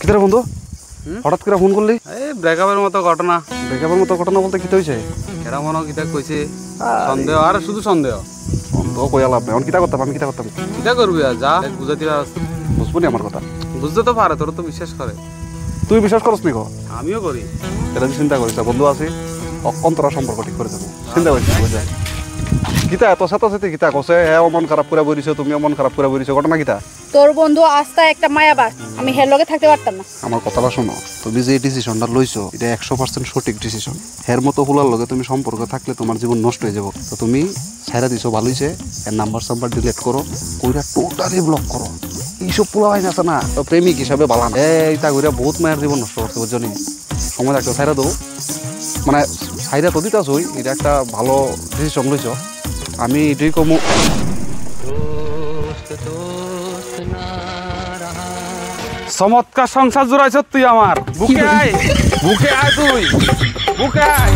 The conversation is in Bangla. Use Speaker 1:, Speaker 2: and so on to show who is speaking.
Speaker 1: কিরে বন্ধু হঠাৎ করে ফোন করলি?
Speaker 2: এই ব্রেকআপের মতো ঘটনা।
Speaker 1: ব্রেকআপের মতো ঘটনা বলতে কি হইছে?
Speaker 2: এরা মনে কিতা কইছে সন্দেহ আর শুধু সন্দেহ।
Speaker 1: সন্দেহ কইয়া লাভ নাই। আমি কিতা করতাম
Speaker 2: কিতা করবি আর যা বুঝাতে পারছ।
Speaker 1: বুঝবো নি আমার কথা?
Speaker 2: বুঝতে তো পারে, তোর তো বিশ্বাস করে।
Speaker 1: তুই বিশ্বাস করস নি?
Speaker 2: আমিও করি।
Speaker 1: এটা তুই চিন্তা করিস বন্ধু আছি অন্তরা সম্পর্ক ঠিক করে দেবো। চিন্তা করিস বুঝা কিতা এত সাথে সাথে কিতা কছে হ্যাঁ মন খারাপ করে বলিছো, তুমিও মন খারাপ করে বলিছো, ঘটনা কিতা?
Speaker 3: তোর বন্ধু আস্থা একটা মায়াবাস, আমি হের লগে থাকতে পারতাম না।
Speaker 1: আমার কথাটা শোনো, তুমি যে ডিসিশনটা লইছো এটা 100% সঠিক ডিসিশন। হের মতো হুলার লগে তুমি সম্পর্ক থাকলে তোমার জীবন নষ্ট হয়ে যাবো। তো তুমি ছাইরা দিছো ভালো হইছে, এর নাম্বার ডিলিট করো, কইরা টোটালি ব্লক করো। এইসব পোলা হয় আছে না প্রেমিক হিসাবে বালান এইটা কইরা বহুত মায়ের জীবন নষ্ট করতে বুঝছো নি? সময় থাকতে ছাইরা দেবো, মানে ছাইরা তো দিতাছই, এটা একটা ভালো ডিসিশন লইছো। আমি এটাই কমু।
Speaker 2: চমৎকার সংসার জোড়াইছ তুই আমার। বুকে আয় তুই বুকে আয়।